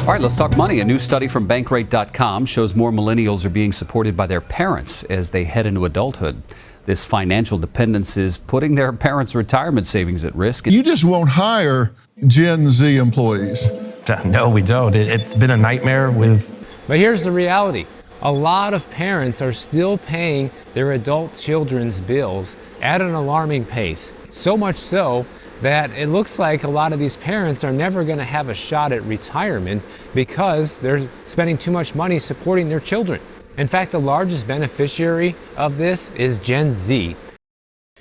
All right, let's talk money. A new study from Bankrate.com shows more millennials are being supported by their parents as they head into adulthood. This financial dependence is putting their parents' retirement savings at risk. You just won't hire Gen Z employees. No, we don't. It's been a nightmare with... But here's the reality. A lot of parents are still paying their adult children's bills at an alarming pace. So much so that it looks like a lot of these parents are never going to have a shot at retirement because they're spending too much money supporting their children. In fact, the largest beneficiary of this is Gen Z.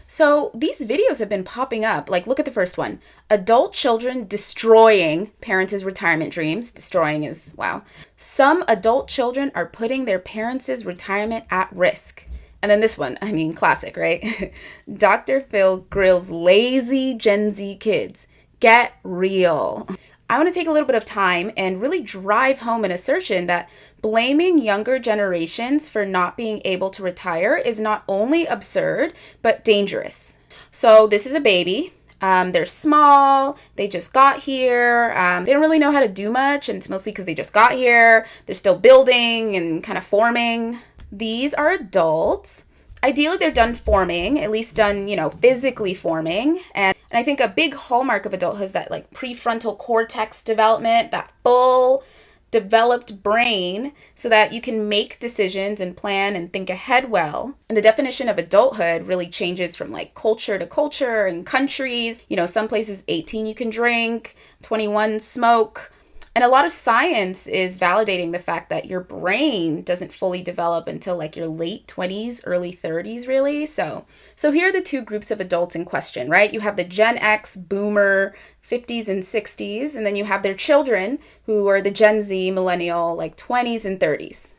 So these videos have been popping up. Like, look at the first one. Adult children destroying parents' retirement dreams. Destroying is, wow. Some adult children are putting their parents' retirement at risk. And then this one, I mean, classic, right? Dr. Phil grills lazy Gen Z kids. Get real. I want to take a little bit of time and really drive home an assertion that blaming younger generations for not being able to retire is not only absurd, but dangerous. So this is a baby. They're small. They just got here. They don't really know how to do much, and it's mostly because they just got here. They're still building and kind of forming. These are adults. Ideally, they're done forming, at least done, physically forming. And I think a big hallmark of adulthood is that like prefrontal cortex development, that full developed brain so that you can make decisions and plan and think ahead well. And the definition of adulthood really changes from like culture to culture and countries. Some places 18 you can drink, 21 smoke. And a lot of science is validating the fact that your brain doesn't fully develop until like your late 20s, early 30s, really. So here are the two groups of adults in question, right? You have the Gen X, Boomer, 50s and 60s, and then you have their children who are the Gen Z, millennial, like 20s and 30s.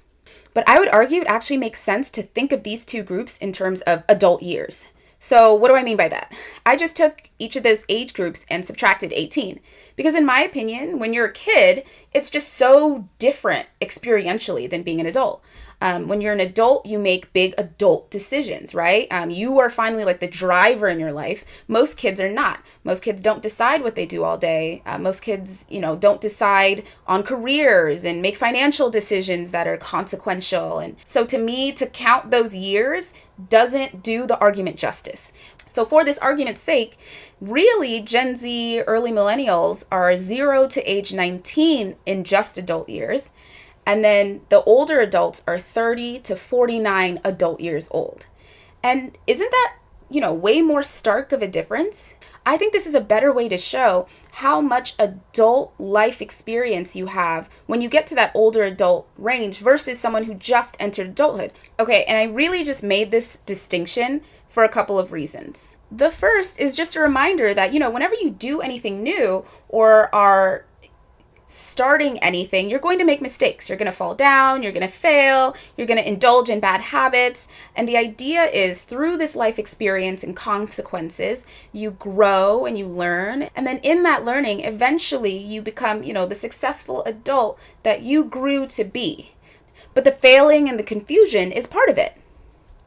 But I would argue it actually makes sense to think of these two groups in terms of adult years. So what do I mean by that? I just took each of those age groups and subtracted 18. Because in my opinion, when you're a kid, it's just so different experientially than being an adult. When you're an adult, you make big adult decisions, right? You are finally like the driver in your life. Most kids are not. Most kids don't decide what they do all day. Most kids, don't decide on careers and make financial decisions that are consequential. And so to me, to count those years doesn't do the argument justice. So for this argument's sake, really Gen Z, early millennials are 0 to age 19 in just adult years. And then the older adults are 30 to 49 adult years old. And isn't that, way more stark of a difference? I think this is a better way to show how much adult life experience you have when you get to that older adult range versus someone who just entered adulthood. Okay, and I really just made this distinction for a couple of reasons. The first is just a reminder that, whenever you do anything new or are starting anything, you're going to make mistakes. You're going to fall down, you're going to fail, you're going to indulge in bad habits. And the idea is through this life experience and consequences, you grow and you learn. And then in that learning, eventually you become, the successful adult that you grew to be. But the failing and the confusion is part of it.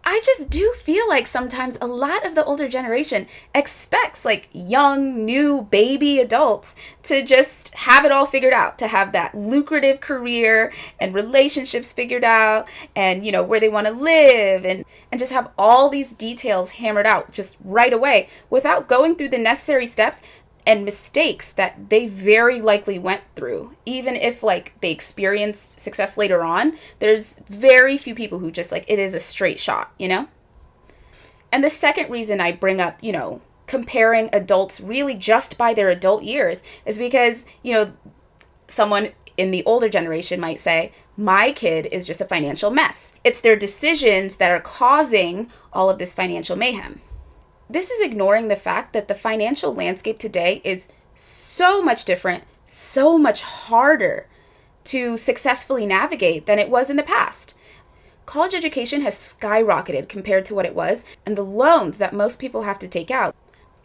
I just do feel like sometimes a lot of the older generation expects like young, new baby adults to just have it all figured out, to have that lucrative career and relationships figured out and, where they want to live and just have all these details hammered out just right away without going through the necessary steps and mistakes that they very likely went through. Even if like they experienced success later on, there's very few people who just like, it is a straight shot, And the second reason I bring up, comparing adults really just by their adult years is because, someone in the older generation might say, my kid is just a financial mess. It's their decisions that are causing all of this financial mayhem. This is ignoring the fact that the financial landscape today is so much different, so much harder to successfully navigate than it was in the past. College education has skyrocketed compared to what it was, and the loans that most people have to take out.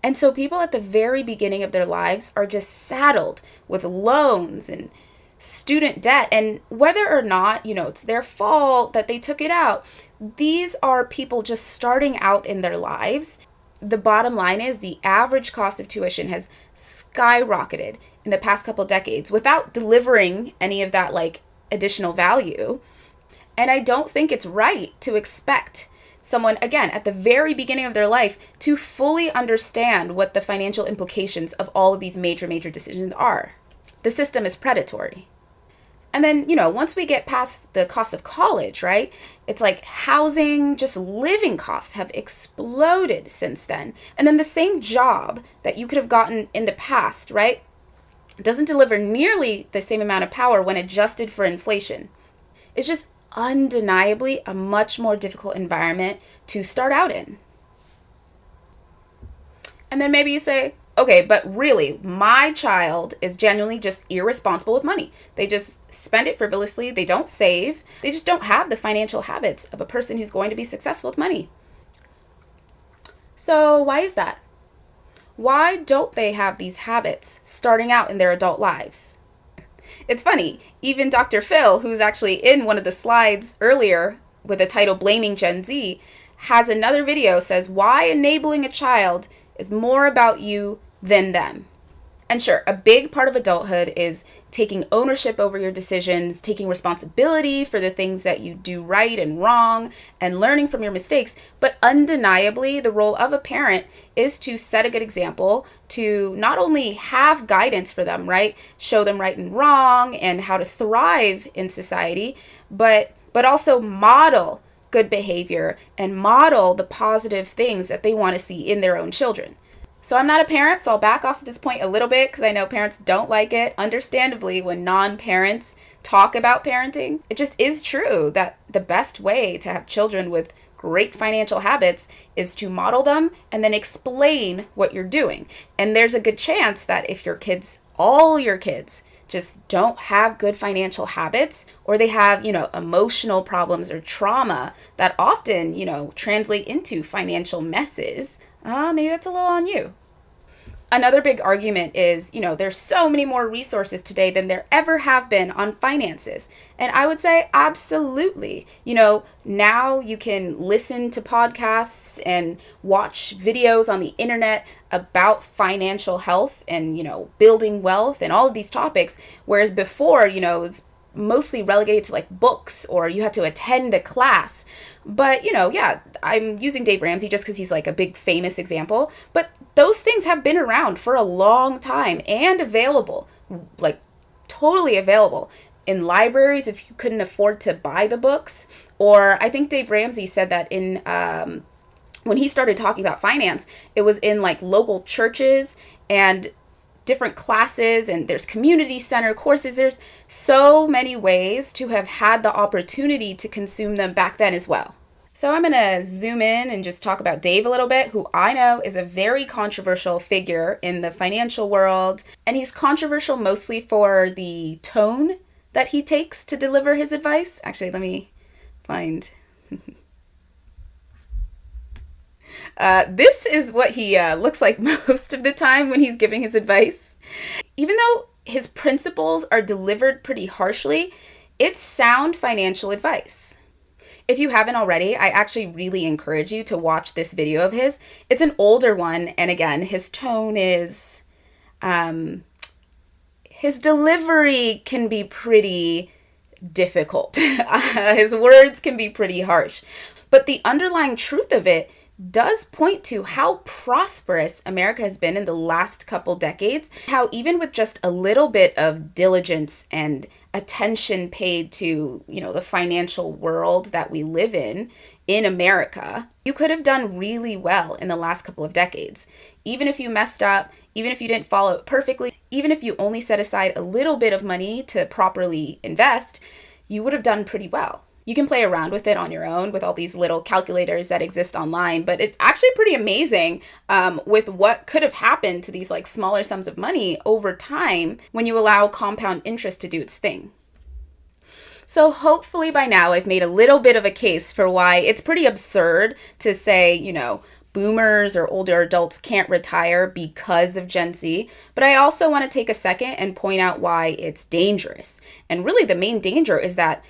And so people at the very beginning of their lives are just saddled with loans and student debt. And whether or not, it's their fault that they took it out, these are people just starting out in their lives. The bottom line is the average cost of tuition has skyrocketed. in the past couple decades without delivering any of that like additional value. And I don't think it's right to expect someone, again, at the very beginning of their life to fully understand what the financial implications of all of these major decisions are. The system is predatory. And then, once we get past the cost of college, right, it's like housing, just living costs have exploded since then. And then the same job that you could have gotten in the past, right, doesn't deliver nearly the same amount of power when adjusted for inflation. It's just undeniably a much more difficult environment to start out in. And then maybe you say, okay, but really, my child is genuinely just irresponsible with money. They just spend it frivolously. They don't save. They just don't have the financial habits of a person who's going to be successful with money. So why is that? Why don't they have these habits starting out in their adult lives? It's funny, even Dr. Phil, who's actually in one of the slides earlier with the title Blaming Gen Z, has another video says why enabling a child is more about you than them. And sure, a big part of adulthood is taking ownership over your decisions, taking responsibility for the things that you do right and wrong, and learning from your mistakes. But undeniably, the role of a parent is to set a good example, to not only have guidance for them, right? Show them right and wrong and how to thrive in society, but also model good behavior and model the positive things that they want to see in their own children. So I'm not a parent, so I'll back off at this point a little bit because I know parents don't like it, understandably, when non-parents talk about parenting. It just is true that the best way to have children with great financial habits is to model them and then explain what you're doing. And there's a good chance that if all your kids, just don't have good financial habits, or they have, emotional problems or trauma that often, translate into financial messes, maybe that's a little on you. Another big argument is, there's so many more resources today than there ever have been on finances. And I would say absolutely. Now you can listen to podcasts and watch videos on the internet about financial health and, building wealth and all of these topics. Whereas before, it was mostly relegated to like books or you had to attend a class. But, I'm using Dave Ramsey just because he's like a big famous example. But those things have been around for a long time and available, like totally available in libraries if you couldn't afford to buy the books. Or I think Dave Ramsey said that in when he started talking about finance, it was in like local churches and different classes, and there's community center courses. There's so many ways to have had the opportunity to consume them back then as well. So I'm going to zoom in and just talk about Dave a little bit, who I know is a very controversial figure in the financial world. And he's controversial mostly for the tone that he takes to deliver his advice. Actually, let me find... This is what he looks like most of the time when he's giving his advice. Even though his principles are delivered pretty harshly, it's sound financial advice. If you haven't already, I actually really encourage you to watch this video of his. It's an older one, and again, his tone is... his delivery can be pretty difficult. His words can be pretty harsh. But the underlying truth of it does point to how prosperous America has been in the last couple decades, how even with just a little bit of diligence and attention paid to, the financial world that we live in America, you could have done really well in the last couple of decades. Even if you messed up, even if you didn't follow it perfectly, even if you only set aside a little bit of money to properly invest, you would have done pretty well. You can play around with it on your own with all these little calculators that exist online, but it's actually pretty amazing with what could have happened to these like smaller sums of money over time when you allow compound interest to do its thing. So hopefully by now I've made a little bit of a case for why it's pretty absurd to say, boomers or older adults can't retire because of Gen Z. But I also want to take a second and point out why it's dangerous. And really the main danger is that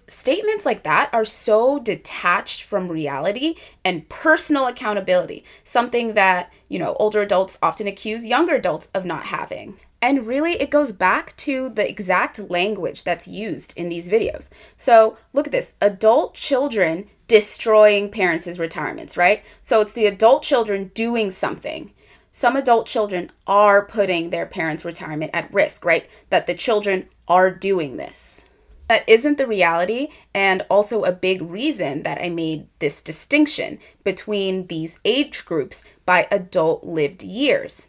statements like that are so detached from reality and personal accountability, something that, older adults often accuse younger adults of not having. And really, it goes back to the exact language that's used in these videos. So look at this, adult children destroying parents' retirements, right? So it's the adult children doing something. Some adult children are putting their parents' retirement at risk, right? That the children are doing this. That isn't the reality, and also a big reason that I made this distinction between these age groups by adult lived years.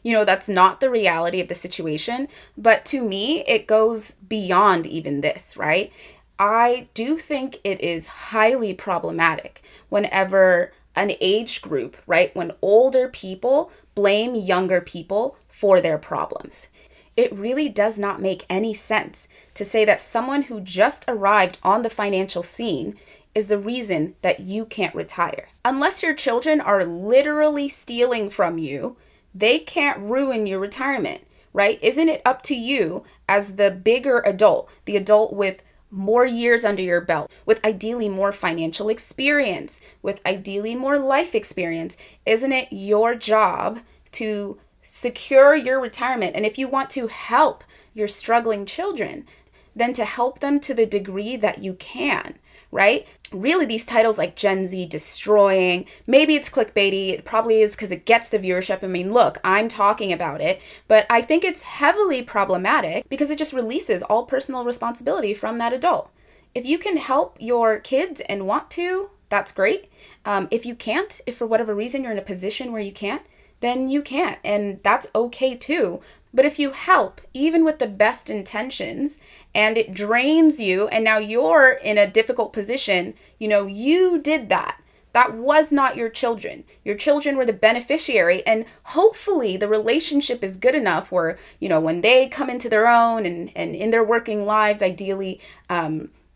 That's not the reality of the situation, but to me, it goes beyond even this, right? I do think it is highly problematic whenever an age group, right, when older people blame younger people for their problems. It really does not make any sense to say that someone who just arrived on the financial scene is the reason that you can't retire. Unless your children are literally stealing from you, they can't ruin your retirement, right? Isn't it up to you as the bigger adult, the adult with more years under your belt, with ideally more financial experience, with ideally more life experience? Isn't it your job to secure your retirement? And if you want to help your struggling children, then to help them to the degree that you can, right? Really, these titles like Gen Z destroying, maybe it's clickbaity, it probably is because it gets the viewership. I mean, look, I'm talking about it, but I think it's heavily problematic because it just releases all personal responsibility from that adult. If you can help your kids and want to, that's great. If you can't, if for whatever reason you're in a position where you can't, then you can't, and that's okay too. But if you help, even with the best intentions, and it drains you, and now you're in a difficult position, you did that. That was not your children. Your children were the beneficiary, and hopefully the relationship is good enough where, when they come into their own and in their working lives, ideally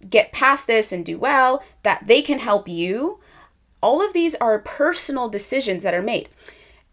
get past this and do well, that they can help you. All of these are personal decisions that are made.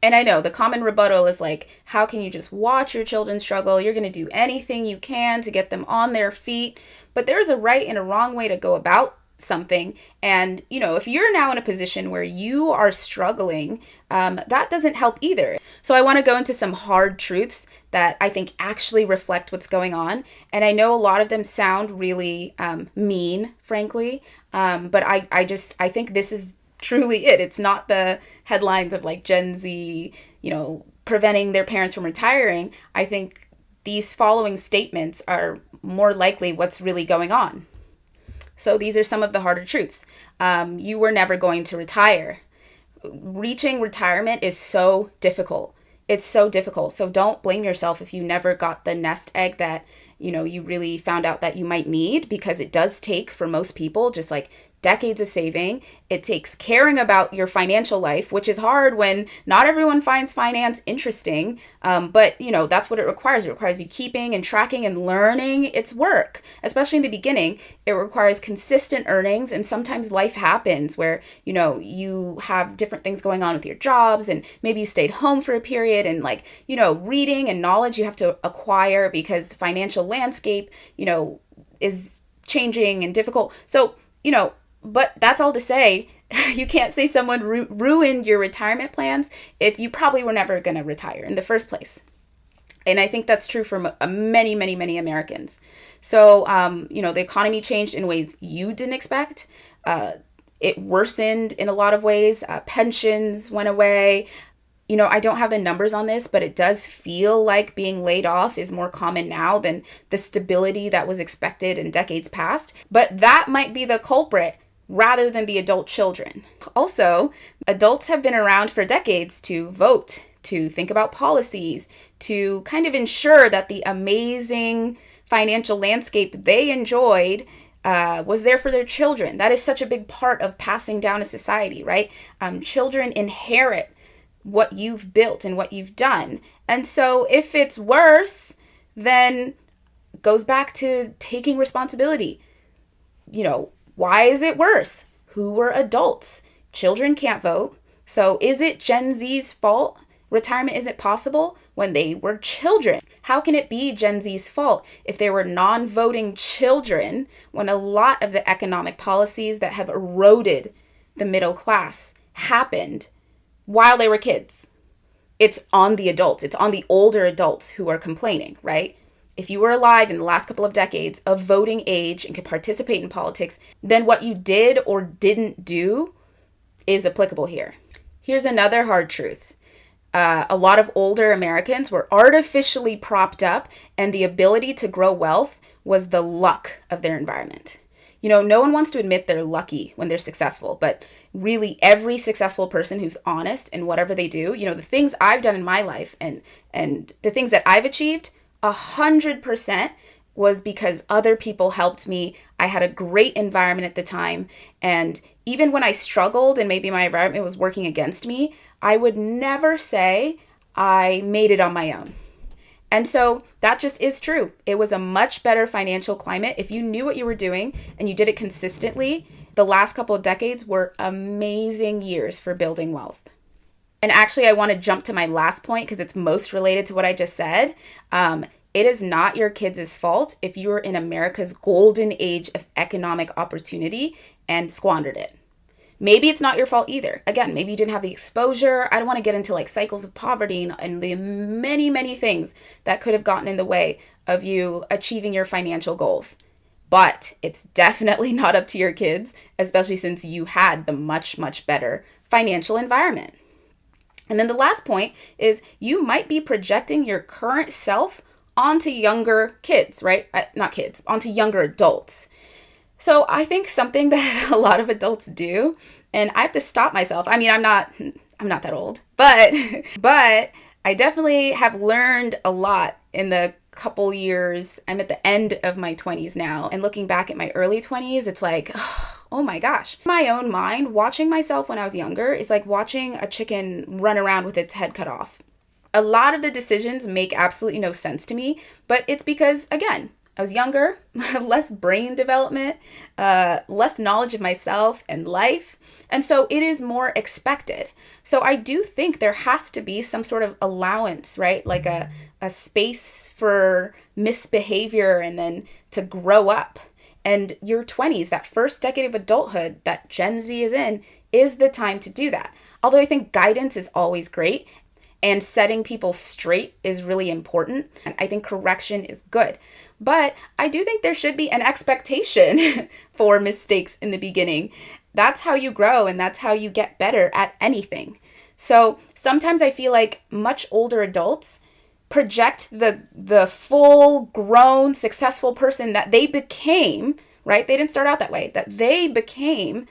And I know the common rebuttal is like, how can you just watch your children struggle? You're going to do anything you can to get them on their feet. But there's a right and a wrong way to go about something. And, if you're now in a position where you are struggling, that doesn't help either. So I want to go into some hard truths that I think actually reflect what's going on. And I know a lot of them sound really mean, frankly. But I think this is truly it. It's not the headlines of like Gen Z, preventing their parents from retiring. I think these following statements are more likely what's really going on. So these are some of the harder truths. You were never going to retire. Reaching retirement is so difficult. It's so difficult. So don't blame yourself if you never got the nest egg that, you really found out that you might need, because it does take, for most people, just like decades of saving. It takes caring about your financial life, which is hard when not everyone finds finance interesting. But that's what it requires. It requires you keeping and tracking and learning. It's work, especially in the beginning. It requires consistent earnings. And sometimes life happens where, you have different things going on with your jobs, and maybe you stayed home for a period, and reading and knowledge you have to acquire because the financial landscape, is changing and difficult. So, but that's all to say, you can't say someone ruined your retirement plans if you probably were never going to retire in the first place. And I think that's true for many, many, many Americans. So, the economy changed in ways you didn't expect. It worsened in a lot of ways. Pensions went away. I don't have the numbers on this, but it does feel like being laid off is more common now than the stability that was expected in decades past. But that might be the culprit rather than the adult children. Also, adults have been around for decades to vote, to think about policies, to kind of ensure that the amazing financial landscape they enjoyed was there for their children. That is such a big part of passing down a society, right? Children inherit what you've built and what you've done. And so if it's worse, then it goes back to taking responsibility. Why is it worse? Who were adults? Children can't vote. So is it Gen Z's fault retirement isn't possible when they were children? How can it be Gen Z's fault if they were non-voting children when a lot of the economic policies that have eroded the middle class happened while they were kids? it's on the adults. It's on the older adults who are complaining, right? If you were alive in the last couple of decades of voting age and could participate in politics, then what you did or didn't do is applicable here. Here's another hard truth. A lot of older Americans were artificially propped up, and the ability to grow wealth was the luck of their environment. You know, no one wants to admit they're lucky when they're successful, but really every successful person who's honest in whatever they do, you know, the things I've done in my life and the things that I've achieved, 100% was because other people helped me. I had a great environment at the time. And even when I struggled and maybe my environment was working against me, I would never say I made it on my own. And so that just is true. It was a much better financial climate. If you knew what you were doing and you did it consistently, the last couple of decades were amazing years for building wealth. And actually, I want to jump to my last point because it's most related to what I just said. It is not your kids' fault if you were in America's golden age of economic opportunity and squandered it. Maybe it's not your fault either. Again, maybe you didn't have the exposure. I don't want to get into like cycles of poverty and the many, many things that could have gotten in the way of you achieving your financial goals. But it's definitely not up to your kids, especially since you had the much, much better financial environment. And then the last point is you might be projecting your current self onto younger kids, right? Not kids, onto younger adults. So I think something that a lot of adults do, and I have to stop myself. I mean, I'm not that old, but I definitely have learned a lot in the couple years. I'm at the end of my 20s now, and looking back at my early 20s, it's like, oh my gosh. In my own mind, watching myself when I was younger is like watching a chicken run around with its head cut off. A lot of the decisions make absolutely no sense to me, but it's because, again, I was younger, less brain development, less knowledge of myself and life, and so it is more expected. So I do think there has to be some sort of allowance, right? Like a space for misbehavior and then to grow up. And your 20s, that first decade of adulthood that Gen Z is in, is the time to do that. Although I think guidance is always great and setting people straight is really important. And I think correction is good. But I do think there should be an expectation for mistakes in the beginning. That's how you grow and that's how you get better at anything. So sometimes I feel like much older adults project the full grown successful person that they became, right? They didn't start out that way, that they became,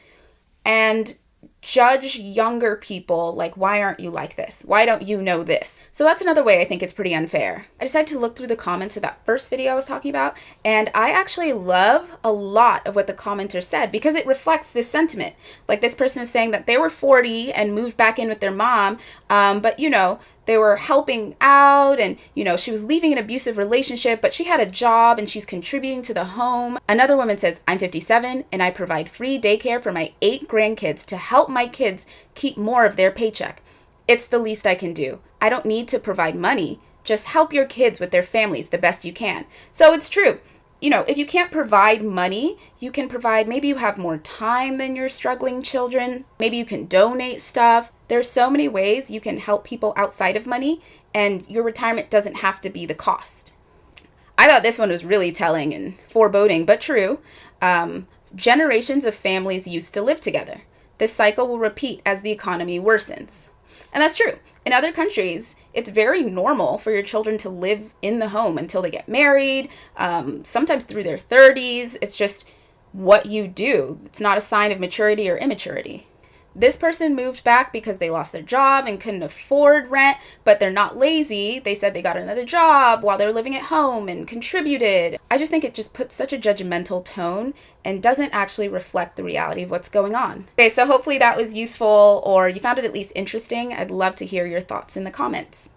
and judge younger people like, why aren't you like this? Why don't you know this? So that's another way I think it's pretty unfair. I decided to look through the comments of that first video I was talking about, and I actually love a lot of what the commenters said because it reflects this sentiment. Like this person is saying that they were 40 and moved back in with their mom, but you know, they were helping out and, you know, she was leaving an abusive relationship, but she had a job and she's contributing to the home. Another woman says, I'm 57 and I provide free daycare for my 8 grandkids to help my kids keep more of their paycheck. It's the least I can do. I don't need to provide money. Just help your kids with their families the best you can. So it's true. You know, if you can't provide money, you can provide, maybe you have more time than your struggling children. Maybe you can donate stuff. There's so many ways you can help people outside of money, and your retirement doesn't have to be the cost. I thought this one was really telling and foreboding, but true. Generations of families used to live together. This cycle will repeat as the economy worsens. And that's true. In other countries, it's very normal for your children to live in the home until they get married, sometimes through their 30s. It's just what you do. It's not a sign of maturity or immaturity. This person moved back because they lost their job and couldn't afford rent, but they're not lazy. They said they got another job while they're living at home and contributed. I just think it just puts such a judgmental tone and doesn't actually reflect the reality of what's going on. Okay, so hopefully that was useful or you found it at least interesting. I'd love to hear your thoughts in the comments.